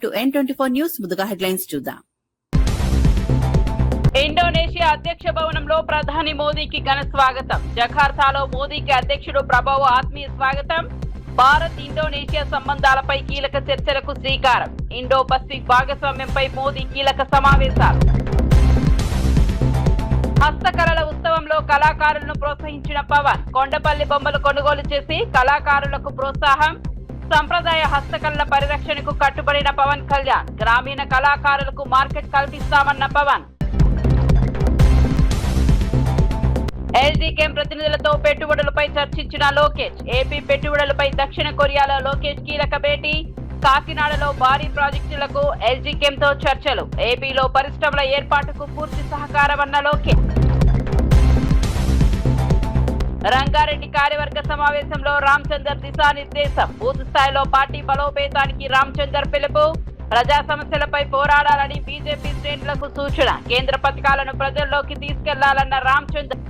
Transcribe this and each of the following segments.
To N24 news. ముందుగా headlines చూద్దాం. Indonesia అధ్యక్ష భవనంలో ప్రధాని మోదీకి ఘన స్వాగతం. జకార్తాలో మోదీకి అధ్యక్షుడు ప్రభావ ఆత్మీయ స్వాగతం. భారత్ ఇండోనేషియా సంబంధాలపై కీలక చర్చలకు శ్రీకారం. ఇండో పసిఫిక్ భాగస్వామ్యంపై మోదీ కీలక సమావేశాలు. హస్తకళల ఉత్సవంలో కళాకారులను ప్రోత్సహించిన పవన్. కొండపల్లి బొమ్మలు కొనుగోలు చేసి కళాకారులకు ప్రోత్సాహం. సంప్రదాయ హస్తకళల పరిరక్షణకు కట్టుబడిన పవన్ కళ్యాణ్. గ్రామీణ కళాకారులకు మార్కెట్ కల్పిస్తామన్న పవన్. ఎల్జీ కేమ్ ప్రతినిధులతో పెట్టుబడులపై చర్చించిన లోకేష్. ఏపీ పెట్టుబడులపై దక్షిణ కొరియాలో లోకేష్ కీలక భేటీ. కాకినాడలో భారీ ప్రాజెక్టులకు ఎల్జీ కేమ్ తో చర్చలు. ఏపీలో పరిశ్రమల ఏర్పాటుకు పూర్తి సహకారమన్న లోకేష్. రంగారెడ్డి కార్యవర్గ సమావేశంలో రామచందర్ దిశానిర్దేశం. బూత్ స్థాయిలో పార్టీ బలోపేతానికి రామచందర్ పిలుపు. ప్రజా సమస్యలపై పోరాడాలని బీజేపీ శ్రేణులకు సూచన. కేంద్ర పథకాలను ప్రజల్లోకి తీసుకెళ్లాలన్న రామచందర్.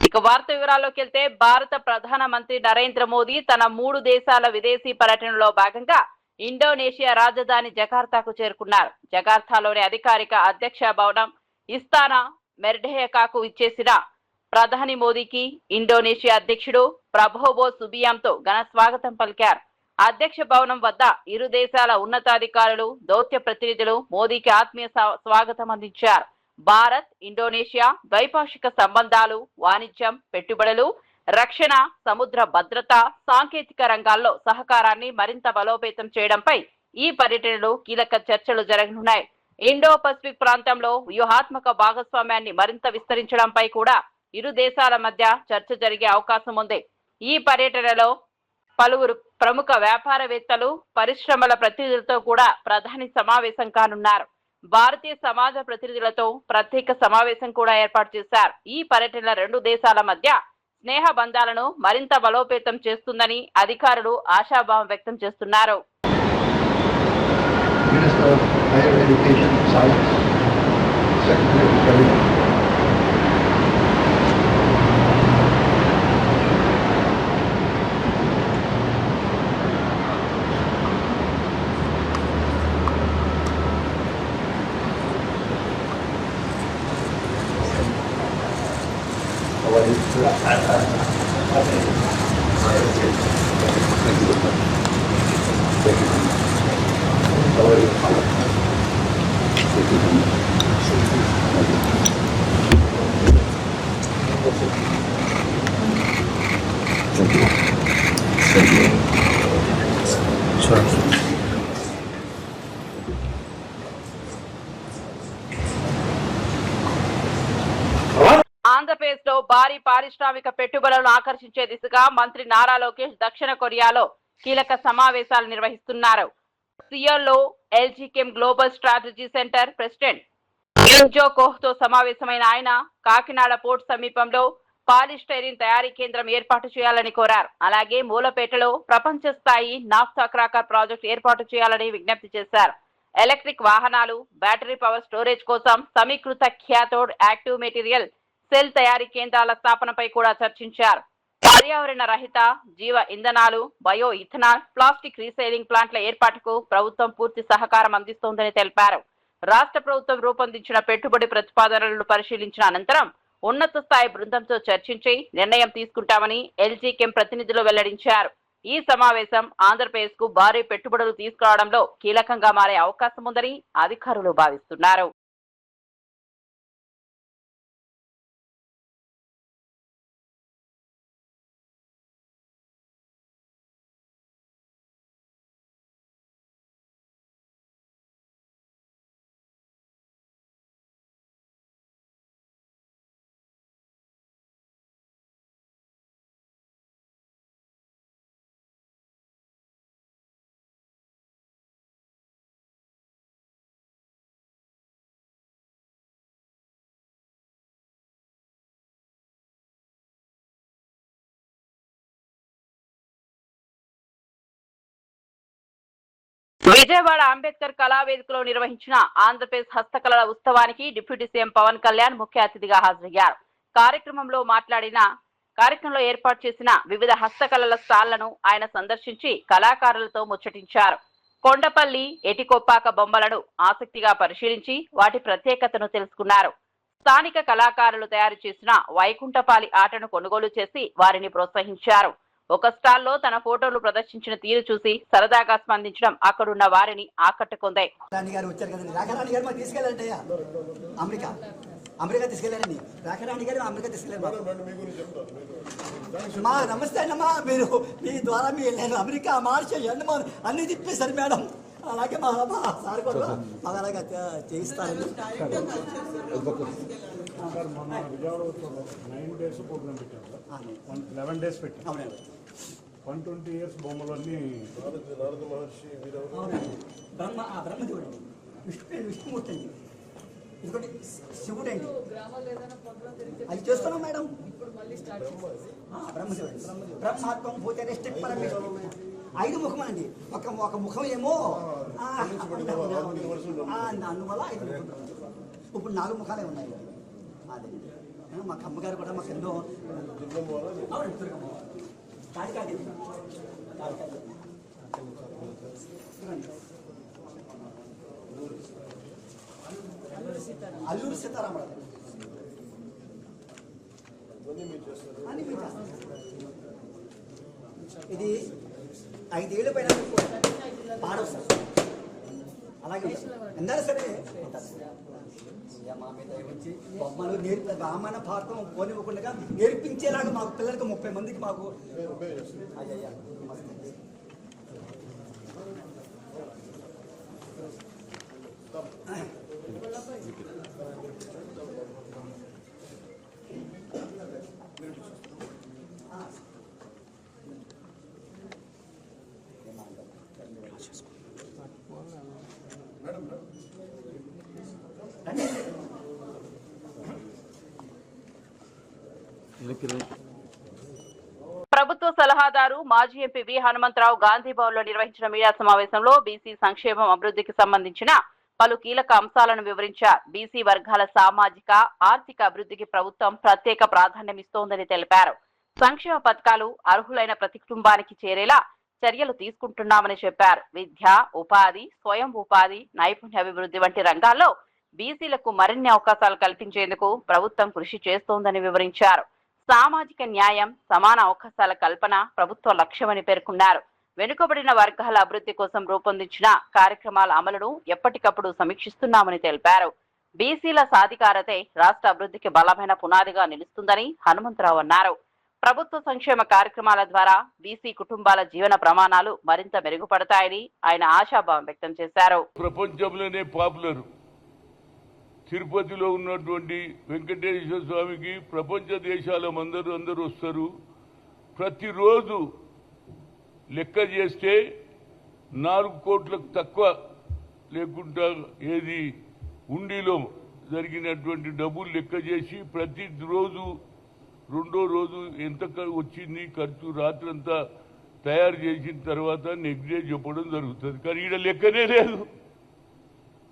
ఇక వార్త వివరాల్లోకి వెళ్తే, భారత ప్రధానమంత్రి నరేంద్ర మోదీ తన 3 దేశాల విదేశీ పర్యటనలో భాగంగా ఇండోనేషియా రాజధాని జకార్తాకు చేరుకున్నారు. జకార్తాలోని అధికారిక అధ్యక్ష భవనం ఇస్తానా మెర్డేయకాకు ఇచ్చేసిన ప్రధాని మోదీకి ఇండోనేషియా అధ్యక్షుడు ప్రభోవో సుబియాంతో ఘన స్వాగతం పలికారు. అధ్యక్ష భవనం వద్ద ఇరు దేశాల ఉన్నతాధికారులు, దౌత్య ప్రతినిధులు మోదీకి ఆత్మీయ స్వాగతం అందించారు. భారత్ ఇండోనేషియా ద్వైపాక్షిక సంబంధాలు, వాణిజ్యం, పెట్టుబడులు, రక్షణ, సముద్ర భద్రత, సాంకేతిక రంగాల్లో సహకారాన్ని మరింత బలోపేతం చేయడంపై ఈ పర్యటనలో కీలక చర్చలు జరగనున్నాయి. ఇండో పసిఫిక్ ప్రాంతంలో వ్యూహాత్మక భాగస్వామ్యాన్ని మరింత విస్తరించడంపై కూడా ఇరు దేశాల మధ్య చర్చ జరిగే అవకాశం ఉంది. ఈ పర్యటనలో పలువురు ప్రముఖ వ్యాపారవేత్తలు, పరిశ్రమల ప్రతినిధులతో కూడా ప్రధాని సమావేశం కానున్నారు. భారతీయ సమాజ ప్రతినిధులతో ప్రత్యేక సమావేశం కూడా ఏర్పాటు చేశారు. ఈ పర్యటన 2 దేశాల మధ్య స్నేహ బంధాలను మరింత బలోపేతం చేస్తుందని అధికారులు ఆశాభావం వ్యక్తం చేస్తున్నారు. ఆంధ్రప్రదేశ్ లో భారీ పారిశ్రామిక పెట్టుబడులను ఆకర్షించే దిశగా మంత్రి నారా లోకేష్ దక్షిణ కొరియాలో కీలక సమావేశాలు నిర్వహిస్తున్నారు. సియోల్లో LG Chem global strategy centre president Yunjo కోహ్తో సమావేశమైన ఆయన కాకినాడ పోర్ట్ సమీపంలో పాలిస్టైరిన్ తయారీ కేంద్రం ఏర్పాటు చేయాలని కోరారు. అలాగే మూలపేటలో ప్రపంచ స్థాయి నాఫ్తా క్రాకర్ ప్రాజెక్టు ఏర్పాటు చేయాలని విజ్ఞప్తి చేశారు. ఎలక్ట్రిక్ వాహనాలు, బ్యాటరీ పవర్ స్టోరేజ్ కోసం సమీకృత క్యాథోడ్ యాక్టివ్ మెటీరియల్ సెల్ తయారీ కేంద్రాల స్థాపనపై కూడా చర్చించారు. పర్యావరణ రహిత జీవ ఇంధనాలు, బయో ఇథనాల్, ప్లాస్టిక్ రీసైలింగ్ ప్లాంట్ల ఏర్పాటుకు ప్రభుత్వం పూర్తి సహకారం అందిస్తోందని తెలిపారు. రాష్ట్ర ప్రభుత్వం రూపొందించిన పెట్టుబడి ప్రతిపాదనలను పరిశీలించిన అనంతరం ఉన్నత స్థాయి బృందంతో చర్చించి నిర్ణయం తీసుకుంటామని ఎల్జీ కేమ్ ప్రతినిధులు వెల్లడించారు. ఈ సమావేశం ఆంధ్రప్రదేశ్ కు భారీ పెట్టుబడులు తీసుకురావడంలో కీలకంగా మారే అవకాశం ఉందని అధికారులు భావిస్తున్నారు. విజయవాడ అంబేద్కర్ కళావేదికలో నిర్వహించిన ఆంధ్రప్రదేశ్ హస్తకళల ఉత్సవానికి డిప్యూటీ సీఎం పవన్ కళ్యాణ్ ముఖ్య అతిథిగా హాజరయ్యారు. కార్యక్రమంలో మాట్లాడిన కార్యక్రమంలో ఏర్పాటు చేసిన వివిధ హస్తకళల స్టాళ్లను ఆయన సందర్శించి కళాకారులతో ముచ్చటించారు. కొండపల్లి ఎటికొప్పాక బొమ్మలను ఆసక్తిగా పరిశీలించి వాటి ప్రత్యేకతను తెలుసుకున్నారు. స్థానిక కళాకారులు తయారు చేసిన వైకుంఠపాలి ఆటను కొనుగోలు చేసి వారిని ప్రోత్సహించారు. ఒక స్టాల్లో తన ఫోటోలు ప్రదర్శించిన తీరు చూసి సరదాగా స్పందించడం అక్కడున్న వారిని ఆకట్టుకుంది. అమెరికా తీసుకెళ్ళారని రాఖరాణి గారు అమెరికా తీసుకెళ్ళారు. మా నమస్తే అమ్మా, మీరు మీ ద్వారా నేను అమెరికా మార్చి అన్ని తిప్పేశారు మేడం. అలాగే మా సార్ కూడా మాకు అలాగే చేయిస్తారని. పెట్టాం 120 years బొమ్మలన్నీ బ్రహ్మదేవుడు విష్ణుమూర్తి అండి, ఇంకోటి శివుడు అండి. అది చేస్తున్నాం మేడం. బ్రహ్మదేవుడు బ్రహ్మాత్మం పోతే రెస్ట్రిక్ట్ పరమేశ్వరుడు 5 ముఖం అండి. ఒక ముఖం ఏమో అందువల్ల 5 ముఖం. ఇప్పుడు 4 ముఖాలే ఉన్నాయి. అదే మా అమ్మగారు కూడా మాకు ఎన్నో అల్లూరి సీతారామరాజు ఇది 5 ఏళ్ళు పైన పాడవు సార్. అలాగే అందరూ సరే మా మీద వచ్చి బొమ్మలు రామాయణ భారతం పోనివ్వకుండా నేర్పించేలాగా మాకు పిల్లలకి 30 మందికి మాకు అయ్యా ప్రభుత్వ సలహాదారు మాజీ ఎంపీ వి హనుమంతరావు గాంధీ భవన్ లో నిర్వహించిన మీడియా సమావేశంలో బీసీ సంక్షేమం అభివృద్ధికి సంబంధించిన పలు కీలక అంశాలను వివరించారు. బీసీ వర్గాల సామాజిక ఆర్థిక అభివృద్ధికి ప్రభుత్వం ప్రత్యేక ప్రాధాన్యమిస్తోందని తెలిపారు. సంక్షేమ పథకాలు అర్హులైన ప్రతి కుటుంబానికి చేరేలా చర్యలు తీసుకుంటున్నామని చెప్పారు. విద్య, ఉపాధి, స్వయం ఉపాధి, నైపుణ్యాభివృద్ధి వంటి రంగాల్లో బీసీలకు మరిన్ని అవకాశాలు కల్పించేందుకు ప్రభుత్వం కృషి చేస్తోందని వివరించారు. సామాజిక న్యాయం, సమాన అవకాశాల కల్పన ప్రభుత్వ లక్ష్యమని పేర్కొన్నారు. వెనుకబడిన వర్గాల అభివృద్ధి కోసం రూపొందించిన కార్యక్రమాల అమలును ఎప్పటికప్పుడు సమీక్షిస్తున్నామని తెలిపారు. బీసీల సాధికారతే రాష్ట్ర అభివృద్ధికి బలమైన పునాదిగా నిలుస్తుందని హనుమంతరావు అన్నారు. ప్రభుత్వ సంక్షేమ కార్యక్రమాల ద్వారా బీసీ కుటుంబాల జీవన ప్రమాణాలు మరింత మెరుగుపడతాయని ఆయన ఆశాభావం వ్యక్తం చేశారు. ప్రపంచంలోనే పాపులర్ తిరుపతిలో ఉన్నటువంటి వెంకటేశ్వర స్వామికి ప్రపంచ దేశాల అందరూ వస్తారు. ప్రతిరోజు లెక్క చేస్తే 4 కోట్లకు తక్కువ లేకుండా ఏది ఉండిలో జరిగినటువంటి డబ్బులు లెక్క చేసి ప్రతిరోజు రెండో రోజు ఎంత వచ్చింది ఖర్చు రాత్రంతా తయారు చేసిన తర్వాత నెక్స్ట్ డే చెప్పడం జరుగుతుంది. కానీ ఈడ లెక్కనే లేదు.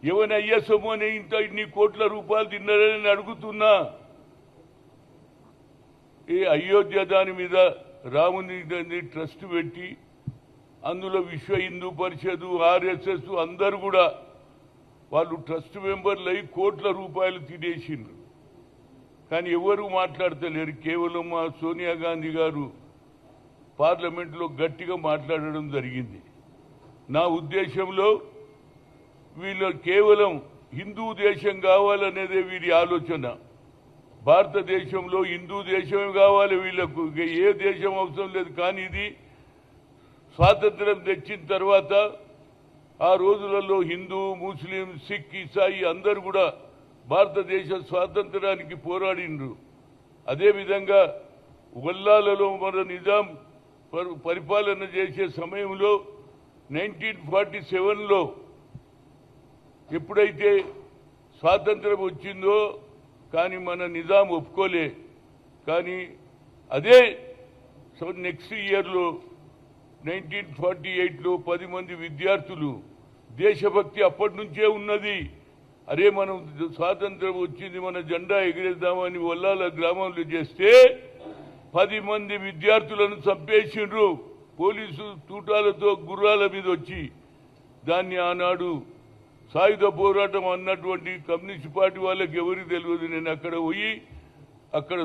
ఏమైనా అయ్యా సొమ్ము అని ఇన్ని కోట్ల రూపాయలు తిన్నారని అడుగుతున్నా. ఈ అయోధ్య దాని మీద రాముని ట్రస్ట్ పెట్టి అందులో విశ్వ హిందూ పరిషత్, ఆర్ఎస్ఎస్ అందరు కూడా వాళ్ళు ట్రస్ట్ మెంబర్లు అయి కోట్ల రూపాయలు తినేసిండ్రు. కానీ ఎవరు మాట్లాడతలేరు. కేవలం మా సోనియా గాంధీ గారు పార్లమెంట్లో గట్టిగా మాట్లాడడం జరిగింది. నా ఉద్దేశంలో వీళ్ళు కేవలం హిందూ దేశం కావాలనేదే వీరి ఆలోచన. భారతదేశంలో హిందూ దేశమే కావాలి వీళ్ళకు, ఏ దేశం అవసరం లేదు. కానీ ఇది స్వాతంత్రం తెచ్చిన తర్వాత ఆ రోజులలో హిందూ, ముస్లిం, సిక్, ఇసాయి అందరూ కూడా భారతదేశ స్వాతంత్రానికి పోరాడిండ్రు. అదేవిధంగా వల్లాలలో మన నిజాం పరిపాలన చేసే సమయంలో 1947లో ఎప్పుడైతే స్వాతంత్రం వచ్చిందో కానీ మన నిజాం ఒప్పుకోలే. కానీ అదే నెక్స్ట్ ఇయర్లో 1948లో 10 మంది విద్యార్థులు దేశభక్తి అప్పటి నుంచే ఉన్నది. అరే మనం స్వాతంత్రం వచ్చింది, మన జెండా ఎగిరేద్దామని వల్లాల గ్రామంలో చేస్తే 10 మంది విద్యార్థులను చంపేసిండ్రు పోలీసు తూటాలతో గుర్రాల మీద వచ్చి. దాన్ని ఆనాడు సాయుధ పోరాటం అన్నటువంటి కమ్యూనిస్ట్ పార్టీ వాళ్ళకి ఎవరికి తెలియదు. నేను అక్కడ పోయి అక్కడ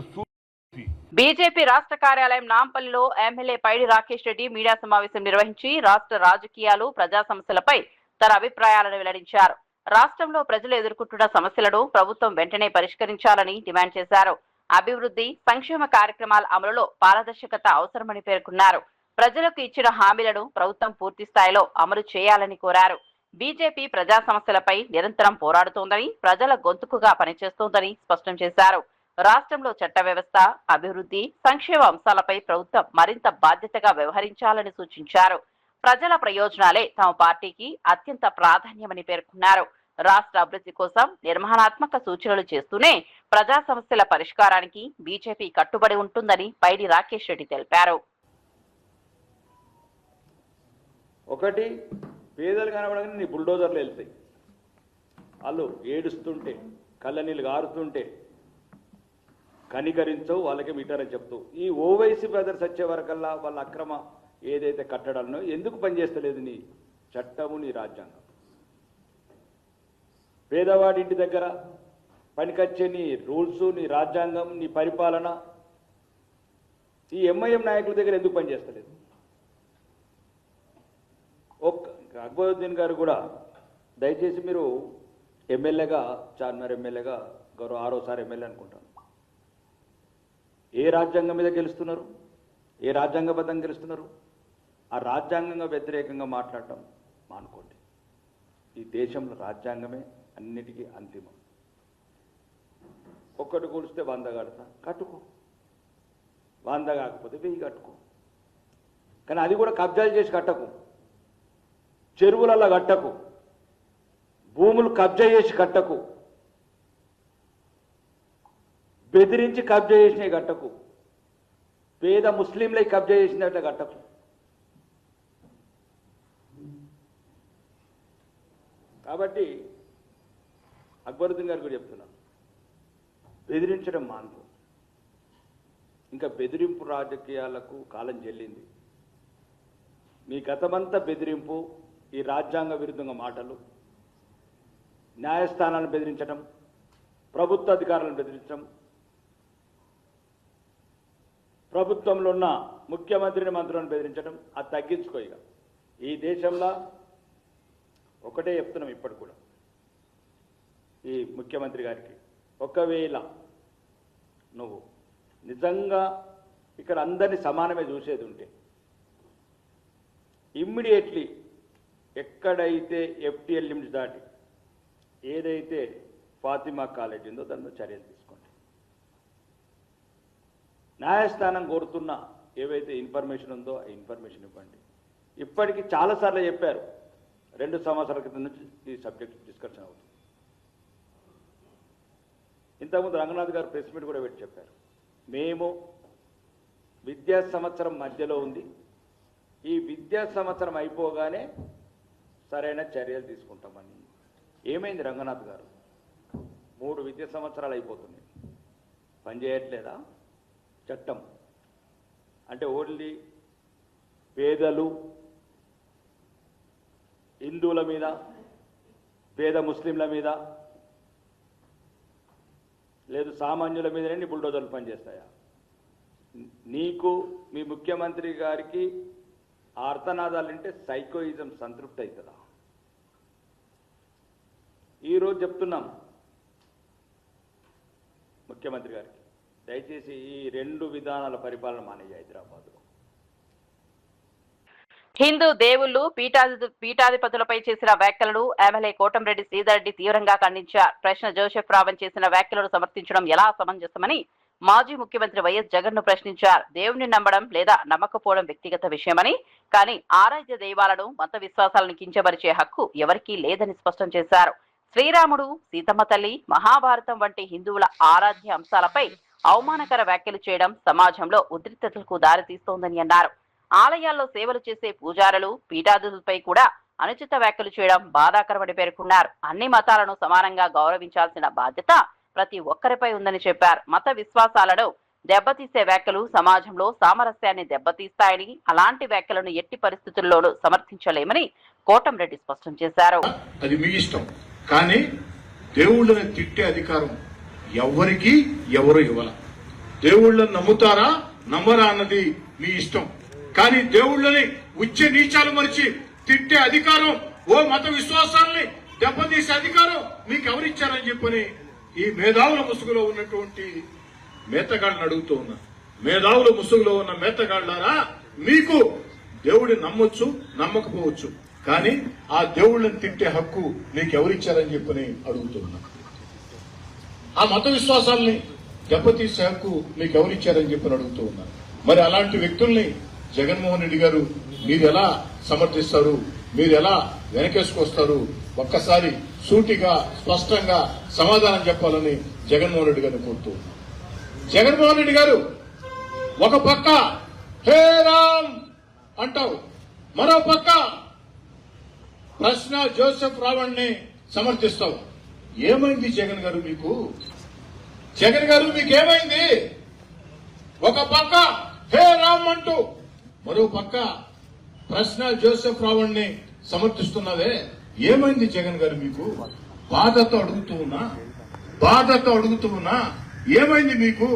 బీజేపీ రాష్ట్ర కార్యాలయం నాంపల్లిలో ఎమ్మెల్యే పైడి రాకేష్ రెడ్డి మీడియా సమావేశం నిర్వహించి రాష్ట్ర రాజకీయాలు ప్రజా సమస్యలపై తన అభిప్రాయాలను వెల్లడించారు. రాష్ట్రంలో ప్రజలు ఎదుర్కొంటున్న సమస్యలను ప్రభుత్వం వెంటనే పరిష్కరించాలని డిమాండ్ చేశారు. అభివృద్ధి సంక్షేమ కార్యక్రమాల అమలులో పారదర్శకత అవసరమని పేర్కొన్నారు. ప్రజలకు ఇచ్చిన హామీలను ప్రభుత్వం పూర్తి స్థాయిలో అమలు చేయాలని కోరారు. బీజేపీ ప్రజా సమస్యలపై నిరంతరం పోరాడుతోందని, ప్రజల గొంతుకుగా పనిచేస్తోందని స్పష్టం చేశారు. రాష్ట్రంలో చట్ట వ్యవస్థ, అభివృద్ధి, సంక్షేమ అంశాలపై ప్రభుత్వం మరింత బాధ్యతగా వ్యవహరించాలని సూచించారు. ప్రజల ప్రయోజనాలే తమ పార్టీకి అత్యంత ప్రాధాన్యమని పేర్కొన్నారు. రాష్ట్ర అభివృద్ధి కోసం నిర్మాణాత్మక సూచనలు చేస్తూనే ప్రజా సమస్యల పరిష్కారానికి బీజేపీ కట్టుబడి ఉంటుందని పైడి రాకేష్ రెడ్డి తెలిపారు. ఒకటి, పేదలు కనబడగానే నీ బుల్డోజర్లు వెళ్తాయి. వాళ్ళు ఏడుస్తుంటే, కళ్ళ నీళ్ళు గారుతుంటే కనికరించవు, వాళ్ళకే మీటారని చెప్తావు. ఈ ఓవైసీ బ్రదర్స్ వచ్చే వరకల్లా వాళ్ళ అక్రమ ఏదైతే కట్టడాలనో ఎందుకు పనిచేస్తలేదు నీ చట్టము, నీ రాజ్యాంగం? పేదవాడి ఇంటి దగ్గర పనికొచ్చే నీ రూల్స్, నీ రాజ్యాంగం, నీ పరిపాలన ఈ ఎంఐఎం నాయకుల దగ్గర ఎందుకు పనిచేస్తలేదు? అక్బరుద్దీన్ గారు కూడా దయచేసి మీరు ఎమ్మెల్యేగా, చార్మినార్ ఎమ్మెల్యేగా, గౌరవ 6వ ఎమ్మెల్యే అనుకుంటాను, ఏ రాజ్యాంగం మీద గెలుస్తున్నారు? ఏ రాజ్యాంగబద్ధంగా గెలుస్తున్నారు? ఆ రాజ్యాంగంగా వ్యతిరేకంగా మాట్లాడటం మానుకోండి. ఈ దేశంలో రాజ్యాంగమే అన్నిటికీ అంతిమం. ఒక్కటి కూలిస్తే 100 కడతా, కట్టుకో. 100 కాకపోతే 1000 కట్టుకో. కానీ అది కూడా కబ్జాలు చేసి కట్టకు, చెరువులల్లో కట్టకు, భూములు కబ్జా చేసి కట్టకు, బెదిరించి కబ్జా చేసినవి కట్టకు, పేద ముస్లింలై కబ్జా చేసినట్టు కట్టకు. కాబట్టి అక్బరుద్దీన్ గారు కూడా చెప్తున్నాను, బెదిరించడం మానుకో. ఇంకా బెదిరింపు రాజకీయాలకు కాలం చెల్లింది. మీ గతమంతా బెదిరింపు, ఈ రాజ్యాంగ విరుద్ధంగా మాటలు, న్యాయస్థానాలను బెదిరించడం, ప్రభుత్వ అధికారులను బెదిరించడం, ప్రభుత్వంలో ఉన్న ముఖ్యమంత్రిని, మంత్రులను బెదిరించడం, అది తగ్గించుకో. ఇక ఈ దేశంలో ఒకటే చెప్తున్నాం ఇప్పటి కూడా ఈ ముఖ్యమంత్రి గారికి, ఒకవేళ నువ్వు నిజంగా ఇక్కడ అందరినీ సమానమే చూసేది ఉంటే ఇమ్మీడియట్లీ ఎక్కడైతే FTL లిమిట్స్ దాటి ఏదైతే ఫాతిమా కాలేజ్ ఉందో దాని మీద చర్యలు తీసుకోండి. న్యాయస్థానం కోరుతున్న ఏవైతే ఇన్ఫర్మేషన్ ఉందో ఆ ఇన్ఫర్మేషన్ ఇవ్వండి. ఇప్పటికీ చాలాసార్లు చెప్పారు, 2 సంవత్సరాల క్రితం నుంచి ఈ సబ్జెక్ట్ డిస్కషన్ అవుతుంది. ఇంతకుముందు రంగనాథ్ గారు ప్రెస్ మీట్ కూడా పెట్టి చెప్పారు, మేము విద్యా సంవత్సరం మధ్యలో ఉంది, ఈ విద్యా సంవత్సరం అయిపోగానే సరైన చర్యలు తీసుకుంటామని. ఏమైంది రంగనాథ్ గారు? 3 విద్యా సంవత్సరాలు అయిపోతున్నాయి, పనిచేయట్లేదా చట్టం? అంటే ఓన్లీ పేదలు, హిందువుల మీద, పేద ముస్లింల మీద, లేదు సామాన్యుల మీదనే నీ బుల్డోజర్లు పనిచేస్తాయా? నీకు మీ ముఖ్యమంత్రి గారికి ఆ అర్థనాదాలు అంటే సైకోయిజం సంతృప్తి అవుతుందా? ఈరోజు చెప్తున్నాం ముఖ్యమంత్రి గారికి, దయచేసి ఈ 2 విధానాల పరిపాలన మానేయ హైదరాబాద్లో. హిందూ దేవుళ్లు పీఠాధిపతులపై చేసిన వ్యాఖ్యలను ఎమ్మెల్యే కోటంరెడ్డి శ్రీధర్ రెడ్డి తీవ్రంగా ఖండించారు. ప్రశ్న జోసెఫ్ రావణ్ చేసిన వ్యాఖ్యలను సమర్థించడం ఎలా సమంజసమని మాజీ ముఖ్యమంత్రి వైఎస్ జగన్ ను ప్రశ్నించారు. దేవుణ్ణి నమ్మడం లేదా నమ్మకపోవడం వ్యక్తిగత విషయమని, కానీ ఆరాధ్య దైవాలను, మత విశ్వాసాలను కించపరిచే హక్కు ఎవరికీ లేదని స్పష్టం చేశారు. శ్రీరాముడు, సీతమ్మ తల్లి, మహాభారతం వంటి హిందువుల ఆరాధ్య అంశాలపై అవమానకర వ్యాఖ్యలు చేయడం సమాజంలో ఉద్రిక్తతలకు దారితీస్తోందని అన్నారు. ఆలయాల్లో సేవలు చేసే పూజారులు, పీఠాధిపతులపై కూడా అనుచిత వ్యాఖ్యలు చేయడం బాధాకరమని పేర్కొన్నారు. అన్ని మతాలను సమానంగా గౌరవించాల్సిన బాధ్యత ప్రతి ఒక్కరిపై ఉందని చెప్పారు. మత విశ్వాసాలను దెబ్బతీసే వ్యాఖ్యలు సమాజంలో సామరస్యాన్ని దెబ్బతీస్తాయని, అలాంటి వ్యాఖ్యలను ఎట్టి పరిస్థితుల్లోనూ సమర్థించలేమని కోటంరెడ్డి స్పష్టం చేశారు. అది మీ ఇష్టం, కానీ దేవుళ్ళని తిట్టే అధికారం ఎవరికి ఎవరు ఇవ్వాల. దేవుళ్ళని నమ్ముతారా నమ్మరా అన్నది మీ ఇష్టం, కానీ దేవుళ్ళని ఉచ్చ నీచాలు మరిచి తిట్టే అధికారం, ఓ మత విశ్వాసాలని దెబ్బతీసే అధికారం మీకు ఎవరిచ్చారని చెప్పని ఈ మేధావుల ముసుగులో ఉన్నటువంటి మేతగాళ్ళని అడుగుతూ ఉన్నా. మేధావుల ముసుగులో ఉన్న మేతగాళ్ళారా, మీకు దేవుడిని నమ్మొచ్చు నమ్మకపోవచ్చు, కానీ ఆ దేవుళ్ళని తిట్టే హక్కు మీకు ఎవరిచ్చారని చెప్పని అడుగుతున్నా. ఆ మత విశ్వాసాలని దెబ్బతీసే హక్కు మీకు ఎవరిచ్చారని చెప్పని అడుగుతూ ఉన్నా. మరి అలాంటి వ్యక్తుల్ని జగన్మోహన్ రెడ్డి గారు మీరు ఎలా సమర్థిస్తారు, మీరు ఎలా వెనకేసుకొస్తారు? ఒక్కసారి సూటిగా స్పష్టంగా సమాధానం చెప్పాలని జగన్మోహన్ రెడ్డి గారిని కోరుతూ ఉన్నా. జగన్మోహన్ రెడ్డి గారు ఒక పక్క హే రామ్ అంటావు, మరో పక్క ప్రశ్న జోసెఫ్ రావణ్ణి సమర్థిస్తావు. ఏమైంది జగన్ గారు మీకు? జగన్ గారు మీకేమైంది? ఒక పక్క హే రామ్ అంటూ మరో పక్క ప్రశ్న జోసెఫ్ రావణ్ణి సమర్థిస్తున్నదే, ఏమైంది జగన్ గారు మీకు? బాధతో అడుగుతూ ఉన్నా ఏమైంది మీకు?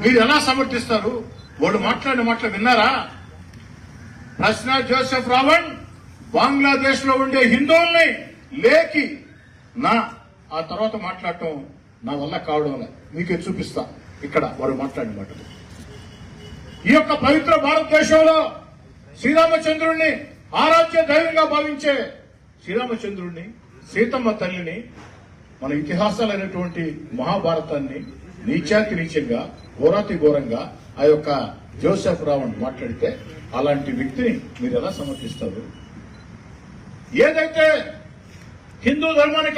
మీరు ఎలా సమర్థిస్తారు? వాడు మాట్లాడిన మాటలు విన్నారా? ప్రశ్న జోసెఫ్ రావణ్ బంగ్లాదేశ్ లో ఉండే హిందువుల్ని లేకి ఆ తర్వాత మాట్లాడటం నా వల్ల కావడం మీకే చూపిస్తా. ఇక్కడ వాడు మాట్లాడిన మాటలు ఈ యొక్క పవిత్ర భారతదేశంలో శ్రీరామచంద్రుణ్ణి ఆరాధ్య దైవంగా భావించే శ్రీరామచంద్రుణ్ణి, సీతమ్మ తల్లిని, మన ఇతిహాసాలైనటువంటి మహాభారతాన్ని నీచాతి నీచంగా ఘోరాతి ఘోరంగా ఆ యొక్క జోసెఫ్ రావణ్ మాట్లాడితే అలాంటి వ్యక్తిని మీరు ఎలా సమర్థిస్తారు? ఏదైతే హిందూ ధర్మాన్ని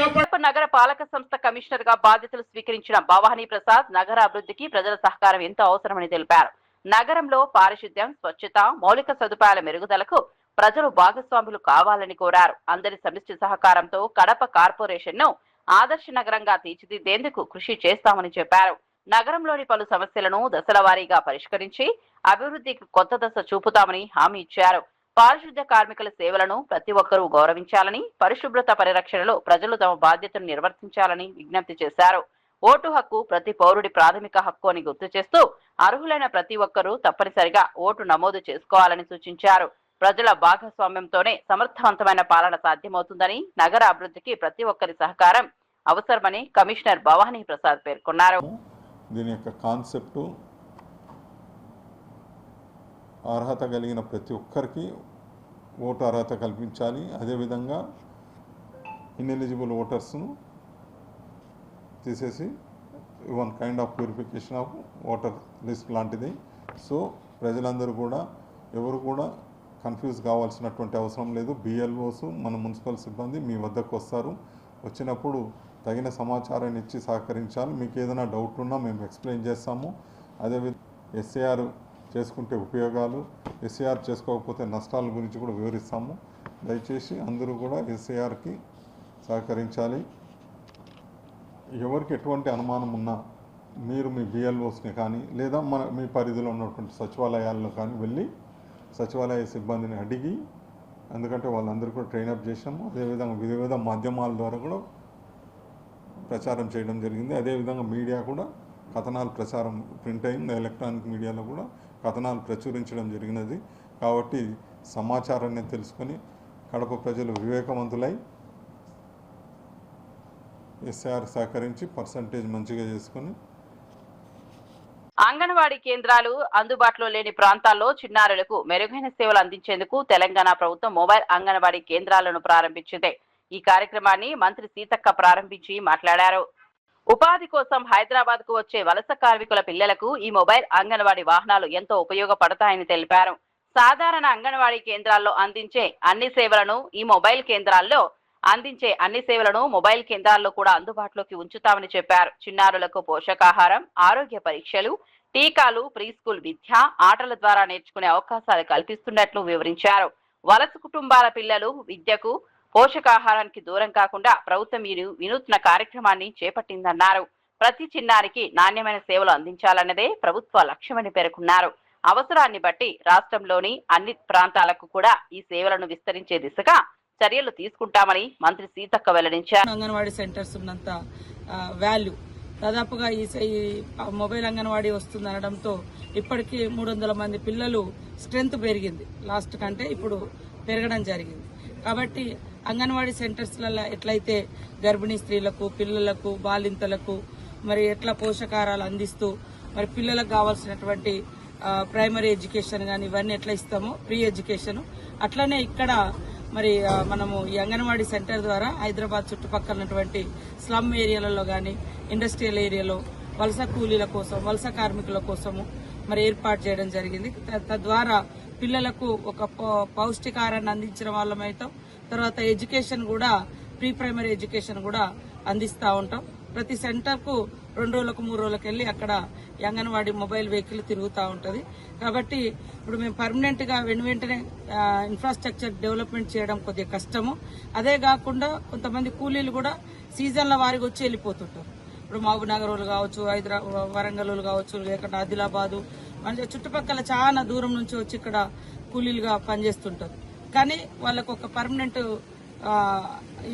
నగర పాలక సంస్థ కమిషనర్ గా బాధ్యతలు స్వీకరించిన భవానీ ప్రసాద్ నగర అభివృద్ధికి ప్రజల సహకారం ఎంతో అవసరమని తెలిపారు. నగరంలో పారిశుద్ధ్యం, స్వచ్ఛత, మౌలిక సదుపాయాల మెరుగుదలకు ప్రజలు భాగస్వాములు కావాలని కోరారు. అందరి సమిష్టి సహకారంతో కడప కార్పొరేషన్ ను ఆదర్శ నగరంగా తీర్చిదిద్దేందుకు కృషి చేస్తామని చెప్పారు. నగరంలోని పలు సమస్యలను దశల వారీగా పరిష్కరించి అభివృద్ధికి కొత్త దశ చూపుతామని హామీ ఇచ్చారు. పారిశుద్ధ్య కార్మికుల సేవలను ప్రతి ఒక్కరూ గౌరవించాలని, పరిశుభ్రత పరిరక్షణలో ప్రజలు తమ బాధ్యతను నిర్వర్తించాలని విజ్ఞప్తి చేశారు. ఓటు హక్కు ప్రతి పౌరుడి ప్రాథమిక హక్కు అని గుర్తు చేస్తూ అర్హులైన ప్రతి ఒక్కరూ తప్పనిసరిగా ఓటు నమోదు చేసుకోవాలని సూచించారు. ప్రజల భాగస్వామ్యంతోనే సమర్థవంతమైన పాలన సాధ్యమవుతుందని, నగర అభివృద్ధికి ప్రతి ఒక్కరి సహకారం అవసరమని కమిషనర్ భవానీ ప్రసాద్ పేర్కొన్నారు. దీని యొక్క కాన్సెప్ట్ అర్హత కలిగిన ప్రతి ఒక్కరికి ఓటు అర్హత కల్పించాలి. అదేవిధంగా ఇన్ఎలిజిబుల్ ఓటర్స్ను తీసేసి one kind of purification of voter list లాంటిది. సో ప్రజలందరూ కూడా ఎవరు కూడా కన్ఫ్యూజ్ కావాల్సినటువంటి అవసరం లేదు. బిఎల్ఓస్ మన మున్సిపల్ సిబ్బంది మీ వద్దకు వస్తారు. వచ్చినప్పుడు తగిన సమాచారాన్ని ఇచ్చి సహకరించాలి. మీకు ఏదైనా డౌట్ ఉన్నా మేము ఎక్స్ప్లెయిన్ చేస్తాము. అదేవిధంగా ఎస్ఏఆర్ చేసుకుంటే ఉపయోగాలు, ఎస్ఏఆర్ చేసుకోకపోతే నష్టాల గురించి కూడా వివరిస్తాము. దయచేసి అందరూ కూడా ఎస్ఏఆర్కి సహకరించాలి. ఎవరికి ఎటువంటి అనుమానం ఉన్నా మీరు మీ బిఎల్ఓస్ని కానీ లేదా మీ పరిధిలో ఉన్నటువంటి సచివాలయాల్లో కానీ వెళ్ళి సచివాలయ సిబ్బందిని అడిగి, ఎందుకంటే వాళ్ళందరూ కూడా ట్రైనప్ చేసాము. అదేవిధంగా వివిధ మాధ్యమాల ద్వారా కూడా ప్రచారం చేయడం జరిగింది. అదేవిధంగా మీడియా కూడా కథనాలు ప్రచారం, ప్రింట్ అయింది, ఎలక్ట్రానిక్ మీడియాలో కూడా కథనాలు ప్రచురించడం జరిగినది. కాబట్టి సమాచారాన్ని తెలుసుకొని కడప ప్రజలు వివేకవంతులై ఎస్ఆర్ సహకరించి పర్సంటేజ్ మంచిగా చేసుకొని అంగన్వాడీ కేంద్రాలు అందుబాటులో లేని ప్రాంతాల్లో చిన్నారులకు మెరుగైన సేవలు అందించేందుకు తెలంగాణ ప్రభుత్వం మొబైల్ అంగన్వాడీ కేంద్రాలను ప్రారంభించింది. ఈ కార్యక్రమాన్ని మంత్రి సీతక్క ప్రారంభించి మాట్లాడారు. ఉపాధి కోసం హైదరాబాద్ కు వచ్చే వలస కార్మికుల పిల్లలకు ఈ మొబైల్ అంగన్వాడీ వాహనాలు ఎంతో ఉపయోగపడతాయని తెలిపారు. సాధారణ అంగన్వాడీ కేంద్రాల్లో అందించే అన్ని సేవలను మొబైల్ కేంద్రాల్లో కూడా అందుబాటులోకి ఉంచుతామని చెప్పారు. చిన్నారులకు పోషకాహారం, ఆరోగ్య పరీక్షలు, టీకాలు, ప్రీ స్కూల్ విద్య, ఆటల ద్వారా నేర్చుకునే అవకాశాలు కల్పిస్తున్నట్లు వివరించారు. వలస కుటుంబాల పిల్లలు విద్యకు, పోషకాహారానికి దూరం కాకుండా ప్రభుత్వం ఈ వినూత్న కార్యక్రమాన్ని చేపట్టిందన్నారు. ప్రతి చిన్నారికి నాణ్యమైన సేవలు అందించాలన్నదే ప్రభుత్వ లక్ష్యమని పేర్కొన్నారు. అవసరాన్ని బట్టి రాష్ట్రంలోని అన్ని ప్రాంతాలకు కూడా ఈ సేవలను విస్తరించే దిశగా చర్యలు తీసుకుంటామని మంత్రి సీతక్క వెల్లడించారు. అంగన్వాడీ సెంటర్స్ ఉన్నంత వాల్యూ దాదాపుగా ఈ మొబైల్ అంగన్వాడీ వస్తుంది అనడంతో ఇప్పటికీ 300 మంది పిల్లలు స్ట్రెంత్ పెరిగింది. లాస్ట్ కంటే ఇప్పుడు పెరగడం జరిగింది. కాబట్టి అంగన్వాడీ సెంటర్స్లలో ఎట్లయితే గర్భిణీ స్త్రీలకు, పిల్లలకు, బాలింతలకు మరి ఎట్లా పోషకాహారాలు అందిస్తూ మరి పిల్లలకు కావాల్సినటువంటి ప్రైమరీ ఎడ్యుకేషన్ కానీ ఇవన్నీ ఎట్లా ఇస్తామో ప్రీ ఎడ్యుకేషన్ అట్లనే ఇక్కడ మరి మనము ఈ అంగన్వాడీ సెంటర్ ద్వారా హైదరాబాద్ చుట్టుపక్కల ఉన్నటువంటి స్లమ్ ఏరియాలలో కానీ ఇండస్ట్రియల్ ఏరియాలో వలస కూలీల కోసం, వలస కార్మికుల కోసము మరి ఏర్పాటు చేయడం జరిగింది. తద్వారా పిల్లలకు ఒక పౌష్టికాహారాన్ని అందించిన వాళ్ళమైతాం. తర్వాత ఎడ్యుకేషన్ కూడా ప్రీ ప్రైమరీ ఎడ్యుకేషన్ కూడా అందిస్తూ ఉంటాం. ప్రతి సెంటర్కు 2 రోజులకు 3 రోజులకు వెళ్ళి అక్కడ అంగన్వాడీ మొబైల్ వెహికల్ తిరుగుతూ ఉంటుంది. కాబట్టి ఇప్పుడు మేము పర్మనెంట్ గా వెంటనే ఇన్ఫ్రాస్ట్రక్చర్ డెవలప్మెంట్ చేయడం కొద్దిగా కష్టము. అదే కాకుండా కొంతమంది కూలీలు కూడా సీజన్ల వారికి వచ్చి వెళ్ళిపోతుంటారు. ఇప్పుడు మహబూబ్ నగర్ కావచ్చు, హైదరాబాద్, వరంగల్ కావచ్చు, లేకుంటే ఆదిలాబాదు, మన చుట్టుపక్కల చాలా దూరం నుంచి వచ్చి ఇక్కడ కూలీలుగా పనిచేస్తుంటారు. కానీ వాళ్ళకు ఒక పర్మనెంట్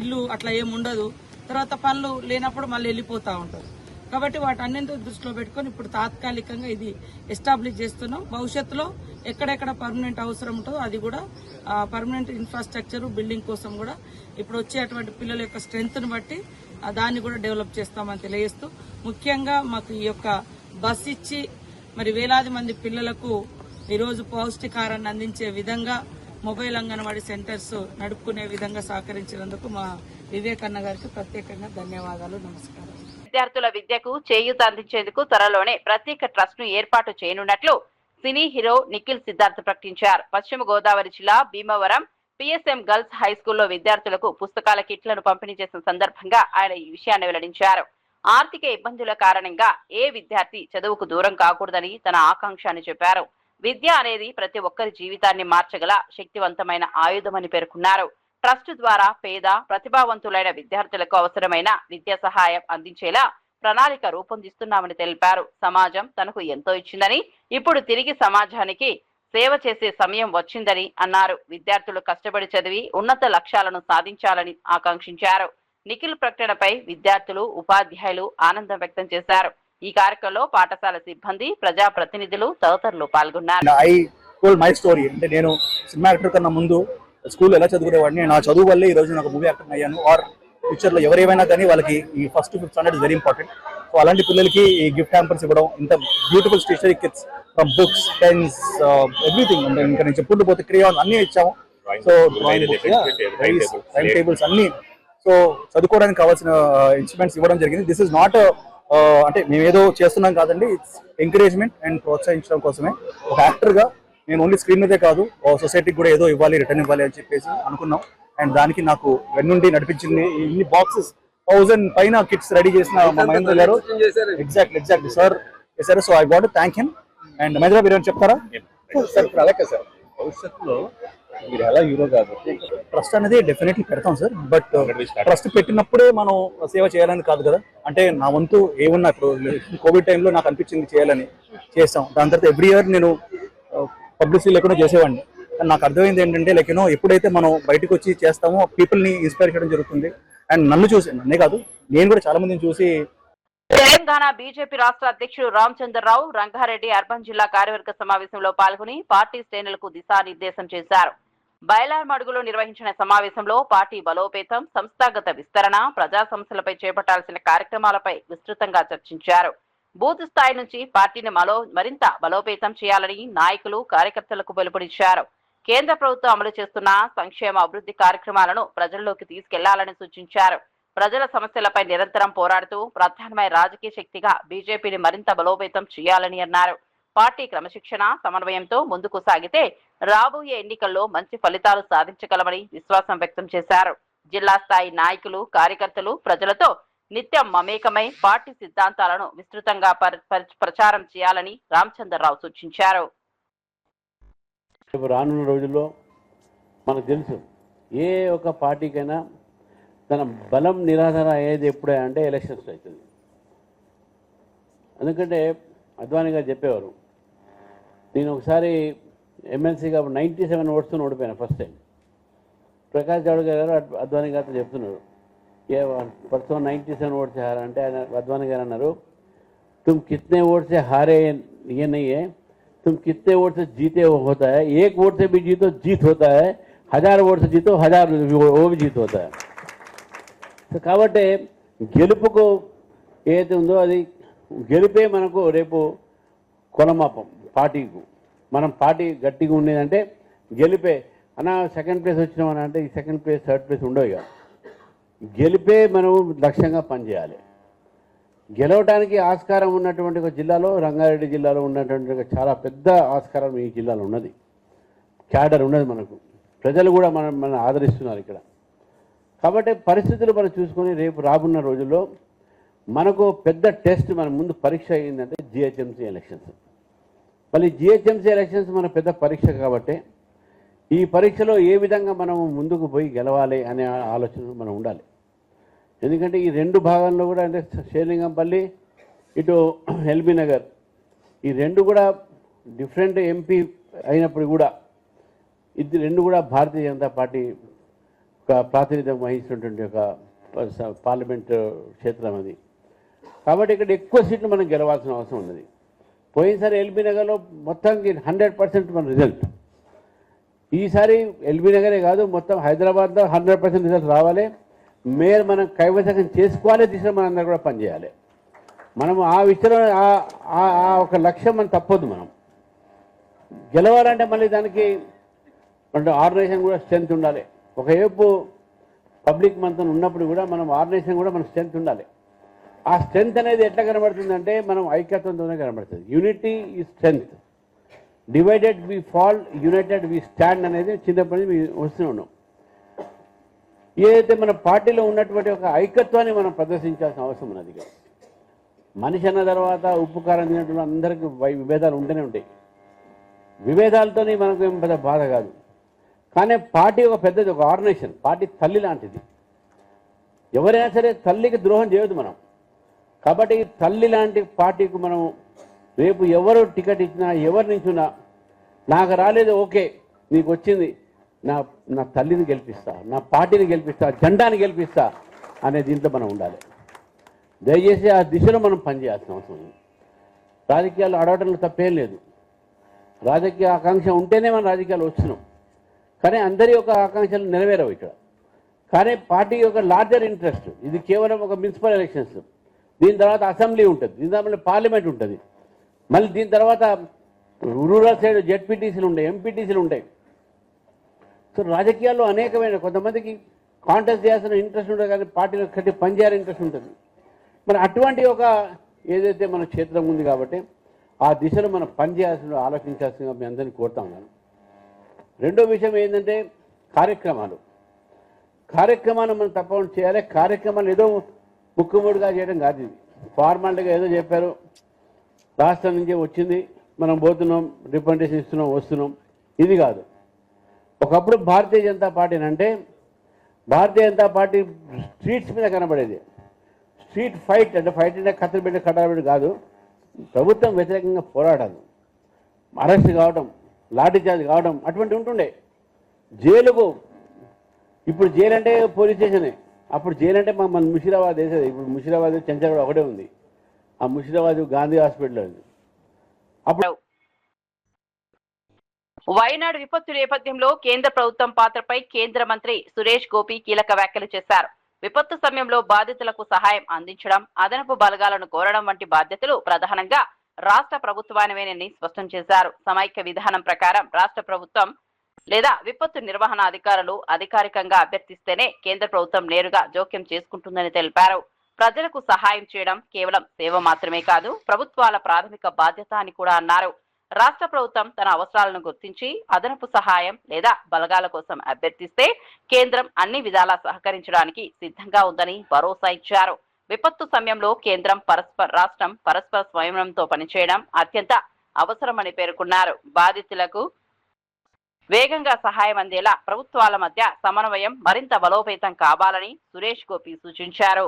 ఇల్లు అట్లా ఏముండదు. తర్వాత పనులు లేనప్పుడు మళ్ళీ వెళ్ళిపోతూ ఉంటారు. కాబట్టి వాటన్నింటినీ దృష్టిలో పెట్టుకుని ఇప్పుడు తాత్కాలికంగా ఇది ఎస్టాబ్లిష్ చేస్తున్నాం. భవిష్యత్తులో ఎక్కడెక్కడ పర్మనెంట్ అవసరం ఉంటుందో అది కూడా పర్మనెంట్ ఇన్ఫ్రాస్ట్రక్చర్ బిల్డింగ్ కోసం కూడా ఇప్పుడు వచ్చేటువంటి పిల్లల యొక్క స్ట్రెంగ్త్ను బట్టి దాన్ని కూడా డెవలప్ చేస్తామని తెలియజేస్తూ, ముఖ్యంగా మాకు ఈ యొక్క బస్ ఇచ్చి మరి వేలాది మంది పిల్లలకు ఈరోజు పౌష్టికాహారాన్ని అందించే విధంగా మొబైల్ అంగన్వాడీ సెంటర్స్ నడుపుకునే విధంగా సహకరించినందుకు మా వివేకన్న గారికి ప్రత్యేకంగా ధన్యవాదాలు. నమస్కారం. విద్యార్థుల విద్యకు చేయూత అందించేందుకు త్వరలోనే ప్రత్యేక ట్రస్ట్ ను ఏర్పాటు చేయనున్నట్లు సినీ హీరో నిఖిల్ సిద్ధార్థ్ ప్రకటించారు. పశ్చిమ గోదావరి జిల్లా భీమవరం పిఎస్ఎం గర్ల్స్ హై స్కూల్లో విద్యార్థులకు పుస్తకాల కిట్లను పంపిణీ చేసిన సందర్భంగా ఆయన ఈ విషయాన్ని వెల్లడించారు. ఆర్థిక ఇబ్బందుల కారణంగా ఏ విద్యార్థి చదువుకు దూరం కాకూడదని తన ఆకాంక్ష అని చెప్పారు. విద్య అనేది ప్రతి ఒక్కరి జీవితాన్ని మార్చగల శక్తివంతమైన ఆయుధమని పేర్కొన్నారు. ట్రస్ట్ ద్వారా పేద, ప్రతిభావంతులైన విద్యార్థులకు అవసరమైన విద్యా సహాయం అందించేలా ప్రణాళిక రూపొందిస్తున్నామని తెలిపారు. సమాజం తనకు ఎంతో ఇచ్చిందని, ఇప్పుడు తిరిగి సమాజానికి సేవ చేసే సమయం వచ్చిందని అన్నారు. విద్యార్థులు కష్టపడి చదివి ఉన్నత లక్ష్యాలను సాధించాలని ఆకాంక్షించారు. నిఖిల్ ప్రకటనపై విద్యార్థులు, ఉపాధ్యాయులు ఆనందం వ్యక్తం చేశారు. ఈ కార్యక్రమంలో పాఠశాల సిబ్బంది, ప్రజా ప్రతినిధులు తదితరులు పాల్గొన్నారు. అంటే నేను సినిమా యాక్టర్ కన్నా ముందు స్కూల్ ఎలా చదువుకునేవాడిని, నా చదువు వల్లే ఈ రోజు నాకు మూవీ యాక్టర్ అయ్యాను. ఆర్ ఫ్యూచర్ లో ఎవరేమైనా కానీ వాళ్ళకి ఈ first 5th standard very important. So అలాంటి పిల్లలకి ఈ గిఫ్ట్ హ్యాంపర్స్ ఇవ్వడం, ఇంత beautiful stationery kits from books, pens, everything, ఇంకా నేను చెప్పుకుంటూ పోతే క్రేయాన్స్ అన్ని ఇచ్చాము. సో టైం టేబుల్స్ అన్ని, సో చదువుకోవడానికి కావాల్సిన ఇన్స్ట్రుమెంట్స్ ఇవ్వడం జరిగింది. దిస్ ఇస్ నాట్ అంటే మేము ఏదో చేస్తున్నాం కాదండి, ఇట్స్ ఎంకరేజ్మెంట్ అండ్ ప్రోత్సహించడం కోసమే. ఒక యాక్టర్ గా నేను ఓన్లీ స్క్రీన్ మీదే కాదు, సొసైటీకి కూడా ఏదో ఇవ్వాలి, రిటర్న్ ఇవ్వాలి అని చెప్పేసి అనుకున్నాం. అండ్ దానికి నాకు వెన్నుండి నడిపించింది ఇన్ని బాక్సెస్ 1000 పైన కిట్స్ రెడీ చేసిన మా మహేంద్ర గారు. ఎగ్జాక్ట్లీ సార్ చేశారు. So I want to thank him. And Mahendra మీరు ఏమైనా చెప్తారా? సార్ అలాగే సార్, భవిష్యత్తులో మీరు ఎలా హీరో కాదు, ట్రస్ట్ అనేది డెఫినెట్లీ పెడతాం సార్. బట్ ట్రస్ట్ పెట్టినప్పుడే మనం సేవ చేయాలని కాదు కదా. అంటే నా వంతు ఏమున్నా, ఇప్పుడు కోవిడ్ టైంలో నాకు అనిపించింది చేయాలని చేస్తాం. దాని తర్వాత ఎవ్రీ ఇయర్ నేను పబ్లిసిటీ లేకుండా చేసేవాడిని. కానీ నాకు అర్థమైంది ఏంటంటే లైక్ ఎప్పుడైతే మనం బయటకు వచ్చి చేస్తామో పీపుల్ ని ఇన్స్పైర్ చేయడం జరుగుతుంది. అండ్ నన్నే కాదు, నేను కూడా చాలా మందిని చూసి. తెలంగాణ బీజేపీ రాష్ట్ర అధ్యక్షుడు రామచంద్రరావు రంగారెడ్డి అర్బన్ జిల్లా కార్యవర్గ సమావేశంలో పాల్గొని పార్టీ శ్రేణులకు దిశానిర్దేశం చేశారు. బయలార్మడుగులో నిర్వహించిన సమావేశంలో పార్టీ బలోపేతం, సంస్థాగత విస్తరణ, ప్రజా సమస్యలపై చేపట్టాల్సిన కార్యక్రమాలపై విస్తృతంగా చర్చించారు. బూత్ స్థాయి నుంచి పార్టీని మరింత బలోపేతం చేయాలని నాయకులు, కార్యకర్తలకు పిలుపునిచ్చారు. కేంద్ర ప్రభుత్వం అమలు చేస్తున్న సంక్షేమ అభివృద్ధి కార్యక్రమాలను ప్రజల్లోకి తీసుకెళ్లాలని సూచించారు. ప్రజల సమస్యలపై నిరంతరం పోరాడుతూ ప్రధానమైన రాజకీయ శక్తిగా బీజేపీని మరింత బలోపేతం చేయాలని అన్నారు. పార్టీ క్రమశిక్షణ, సమన్వయంతో ముందుకు సాగితే రాబోయే ఎన్నికల్లో మంచి ఫలితాలు సాధించగలమని విశ్వాసం వ్యక్తం చేశారు. జిల్లా స్థాయి నాయకులు, కార్యకర్తలు ప్రజలతో నిత్యం మమేకమై పార్టీ సిద్ధాంతాలను విస్తృతంగా ప్రచారం చేయాలని రామచంద్రరావు సూచించారు. రానున్న రోజుల్లో మనకు తెలుసు, ఏ ఒక పార్టీకైనా తన బలం నిరాధార అయ్యేది ఎప్పుడే అంటే ఎలక్షన్స్ అవుతుంది. ఎందుకంటే అద్వానీ గారు చెప్పేవారు, నేను ఒకసారి ఎమ్మెల్సీగా 97 ఓట్స్తో ఓడిపోయాను ఫస్ట్ టైం. ప్రకాష్ జావడేకర్ గారు అద్వానీ గారితో చెప్తున్నారు, ఏ परसों 97 वोट से हारा అంటే ఆయన అద్వానీ గారు అన్నారు, तुम कितने वोट से हारे ये नहीं है, तुम कितने वोट से जीते होता है, एक वोट से भी जीतो जीत होता है, 1000 वोट से जीतो 1000 वो भी जीत होता है. సో కాబట్టి గెలుపుకు ఏదైతే ఉందో అది గెలిపే మనకు రేపు కొలమాపం పార్టీకు. మనం పార్టీ గట్టిగా ఉండేదంటే గెలిపే. అన్న సెకండ్ ప్లేస్ వచ్చినామని అంటే ఈ సెకండ్ ప్లేస్ థర్డ్ ప్లేస్ ఉండవు. ఇక గెలిపే మనం లక్ష్యంగా పనిచేయాలి. గెలవడానికి ఆస్కారం ఉన్నటువంటి ఒక జిల్లాలో, రంగారెడ్డి జిల్లాలో ఉన్నటువంటి చాలా పెద్ద ఆస్కారం ఈ జిల్లాలో ఉన్నది. క్యాడర్ ఉన్నది మనకు, ప్రజలు కూడా మన ఆదరిస్తున్నారు ఇక్కడ. కాబట్టి పరిస్థితులు మనం చూసుకొని రేపు రానున్న రోజుల్లో మనకు పెద్ద టెస్ట్, మన ముందు పరీక్ష అయిందంటే జిహెచ్ఎంసీ ఎలక్షన్స్. మళ్ళీ జిహెచ్ఎంసీ ఎలక్షన్స్ మన పెద్ద పరీక్ష కాబట్టి ఈ పరీక్షలో ఏ విధంగా మనం ముందుకు పోయి గెలవాలి అనే ఆలోచన మనం ఉండాలి. ఎందుకంటే ఈ రెండు భాగాల్లో కూడా, అంటే షేర్లింగంపల్లి ఇటు ఎల్బీ నగర్, ఈ రెండు కూడా డిఫరెంట్ ఎంపీ అయినప్పుడు కూడా ఇది రెండు కూడా భారతీయ జనతా పార్టీ ఒక ప్రాతినిధ్యం వహిస్తున్నటువంటి ఒక పార్లమెంట్ క్షేత్రం అది. కాబట్టి ఇక్కడ ఎక్కువ సీట్లు మనం గెలవాల్సిన అవసరం ఉన్నది. పోయినసారి ఎల్బీ నగర్లో మొత్తానికి 100% మన రిజల్ట్. ఈసారి ఎల్బీ నగరే కాదు, మొత్తం హైదరాబాద్లో 100% రిజల్ట్ రావాలి. మేయర్ మనం కైవసం చేసుకోవాలి, దిశలో మనం అందరూ కూడా పనిచేయాలి. మనం ఆ విషయంలో ఆ ఒక లక్ష్యం మనం తప్పొద్దు. మనం గెలవాలంటే మళ్ళీ దానికి అంటే ఆర్గనైజేషన్ కూడా స్ట్రెంత్ ఉండాలి. ఒకవైపు పబ్లిక్ మనతో ఉన్నప్పుడు కూడా మనం ఆర్గనైజేషన్ కూడా మన స్ట్రెంత్ ఉండాలి. ఆ స్ట్రెంత్ అనేది ఎట్లా కనబడుతుందంటే మనం ఐక్యత్వంతోనే కనబడుతుంది. యూనిటీ ఈ strength, divided we fall, united we stand అనేది చిన్నప్పటి నుంచి వస్తూనే ఉన్నాం. ఏదైతే మన పార్టీలో ఉన్నటువంటి ఒక ఐక్యత్వాన్ని మనం ప్రదర్శించాల్సిన అవసరం ఉన్నది. మనిషి అన్న తర్వాత ఉప్పు కారం తినట్లు అందరికీ విభేదాలు ఉంటూనే ఉంటాయి. విభేదాలతోనే మనకు ఏం పెద్ద బాధ కాదు. కానీ పార్టీ ఒక పెద్దది, ఒక ఆర్గనైజేషన్, పార్టీ తల్లి లాంటిది. ఎవరైనా సరే తల్లికి ద్రోహం చేయొద్దు మనం. కాబట్టి తల్లి లాంటి పార్టీకి మనం రేపు ఎవరు టికెట్ ఇచ్చినా, ఎవరి నుంచున్నా, నాకు రాలేదు ఓకే, నీకు వచ్చింది, నా తల్లిని గెలిపిస్తా, నా పార్టీని గెలిపిస్తా, జెండాని గెలిపిస్తా అనే దీంట్లో మనం ఉండాలి. దయచేసి ఆ దిశలో మనం పనిచేయాల్సిన అవసరం ఉంది. రాజకీయాలు అడగడంలో తప్పేం లేదు. రాజకీయ ఆకాంక్ష ఉంటేనే మనం రాజకీయాలు వచ్చినాం. కానీ అందరి యొక్క ఆకాంక్షలు నెరవేరవు ఇక్కడ. కానీ పార్టీ యొక్క లార్జర్ ఇంట్రెస్ట్, ఇది కేవలం ఒక మున్సిపల్ ఎలక్షన్స్, దీని తర్వాత అసెంబ్లీ ఉంటుంది, దీని తర్వాత పార్లమెంట్ ఉంటుంది, మళ్ళీ దీని తర్వాత రూరల్ సైడ్ జెడ్పీటీసీలు ఉంటాయి, ఎంపీటీసీలు ఉంటాయి. సో రాజకీయాల్లో అనేకమైన, కొంతమందికి కాంటెస్ట్ చేయాల్సిన ఇంట్రెస్ట్ ఉంటుంది, కానీ పార్టీలో కట్టి పనిచేయాలని ఇంట్రెస్ట్ ఉంటుంది. మరి అటువంటి ఒక ఏదైతే మన క్షేత్రం ఉంది కాబట్టి ఆ దిశలో మనం పనిచేయాల్సిన, ఆలోచించాల్సిందిగా మీ అందరినీ కోరుతా ఉన్నాను. రెండో విషయం ఏంటంటే కార్యక్రమాలు మనం తప్పకుండా చేయాలి. కార్యక్రమాలు ఏదో ముక్కుముడిగా చేయడం కాదు. ఇది ఫార్మాలిటీగా ఏదో చెప్పారు, రాష్ట్రం నుంచి వచ్చింది, మనం పోతున్నాం, రిప్రజెంటేషన్ ఇస్తున్నాం, వస్తున్నాం, ఇది కాదు. ఒకప్పుడు భారతీయ జనతా పార్టీ అంటే భారతీయ జనతా పార్టీ స్ట్రీట్స్ మీద కనబడేది. స్ట్రీట్ ఫైట్ అంటే ఫైట్ అంటే కత్తలు పెట్టి కట్టాలు పెట్టి కాదు, ప్రభుత్వం వ్యతిరేకంగా పోరాడాలి, అరెస్ట్ కావడం, లాఠీచార్జ్ కావడం అటువంటి ఉంటుండే. జైలుకు, ఇప్పుడు జైలు అంటే పోలీస్ స్టేషనే, అప్పుడు జైలు అంటే మన ముషీరాబాద్ వేసేది. ఇప్పుడు ముషీరాబాద్ చెంచగడ ఒకటే ఉంది, ఆ ముషీరాబాద్ గాంధీ హాస్పిటల్ ఉంది. అప్పుడు వైనాడు విపత్తు నేపథ్యంలో కేంద్ర ప్రభుత్వం పాత్రపై కేంద్ర మంత్రి సురేష్ గోపి కీలక వ్యాఖ్యలు చేశారు. విపత్తు సమయంలో బాధితులకు సహాయం అందించడం, అదనపు బలగాలను కోరడం వంటి బాధ్యతలు ప్రధానంగా రాష్ట్ర ప్రభుత్వానివేనని స్పష్టం చేశారు. సమైక్య విధానం ప్రకారం రాష్ట్ర ప్రభుత్వం లేదా విపత్తు నిర్వహణ అధికారులు అధికారికంగా అభ్యర్థిస్తేనే కేంద్ర ప్రభుత్వం నేరుగా జోక్యం చేసుకుంటుందని తెలిపారు. ప్రజలకు సహాయం చేయడం కేవలం సేవ మాత్రమే కాదు, ప్రభుత్వాల ప్రాథమిక బాధ్యత అని కూడా అన్నారు. రాష్ట్ర ప్రభుత్వం తన అవసరాలను గుర్తించి అదనపు సహాయం లేదా బలగాల కోసం అభ్యర్థిస్తే కేంద్రం అన్ని విధాలా సహకరించడానికి సిద్ధంగా ఉందని భరోసా ఇచ్చారు. విపత్తు సమయంలో కేంద్రం రాష్ట్రం పరస్పర స్వయంతో పనిచేయడం అత్యంత అవసరమని పేర్కొన్నారు. బాధితులకు వేగంగా సహాయం అందేలా ప్రభుత్వాల మధ్య సమన్వయం మరింత బలోపేతం కావాలని సురేష్ గోపి సూచించారు.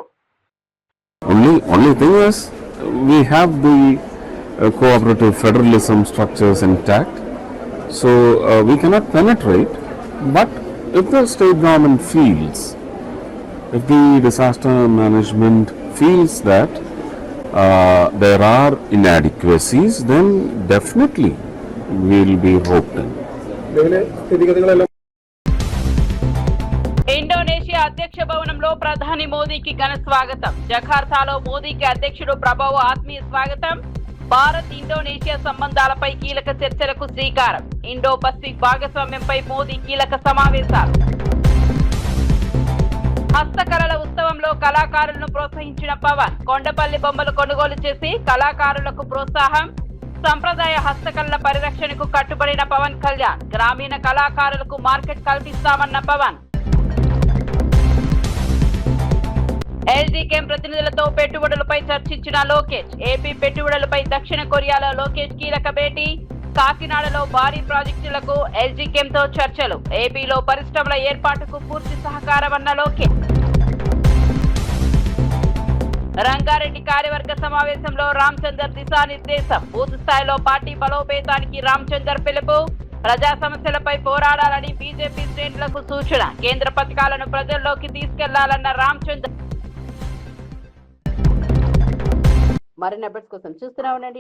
Only thing is, we have the cooperative federalism structures intact, so we cannot penetrate. But if the state government feels, if the disaster management feels that there are inadequacies, then definitely we will be roped in. Indonesia అధ్యక్ష భవనంలో ప్రధాని మోదీకి ఘన స్వాగతం. జకార్తాలో మోదీకి అధ్యక్షుడు ప్రభావ్ ఆత్మీయ స్వాగతం. భారత్ ఇండోనేషియా సంబంధాలపై కీలక చర్చలకు శ్రీకారం. ఇండో పసిఫిక్ భాగస్వామ్యంపై మోదీ కీలక సమావేశాలు. హస్తకళల ఉత్సవంలో కళాకారులను ప్రోత్సహించిన పవన్. కొండపల్లి బొమ్మలు కొనుగోలు చేసి కళాకారులకు ప్రోత్సాహం. సంప్రదాయ హస్తకళల పరిరక్షణకు కట్టుబడిన పవన్ కళ్యాణ్. గ్రామీణ కళాకారులకు మార్కెట్ కల్పిస్తామన్న పవన్. ఎల్జీ కేం ప్రతినిధులతో పెట్టుబడులపై చర్చించిన లోకేష్. ఏపీ పెట్టుబడులపై దక్షిణ కొరియాలో లోకేష్ కీలక భేటీ. కాకినాడలో భారీ ప్రాజెక్టులకు ఎల్జీ కేంతో చర్చలు. ఏపీలో పరిశ్రమల ఏర్పాటుకు పూర్తి సహకారమన్న లోకేష్. రంగారెడ్డి కార్యవర్గ సమావేశంలో రామచందర్ దిశానిర్దేశం. బూత్ స్థాయిలో పార్టీ బలోపేతానికి రామచందర్ పిలుపు. ప్రజా సమస్యలపై పోరాడాలని బీజేపీ శ్రేణులకు సూచన. కేంద్ర పథకాలను ప్రజల్లోకి తీసుకెళ్లాలన్న రామచందర్. మరిన్ని అప్డేట్స్ కోసం చూస్తూనే ఉండండి.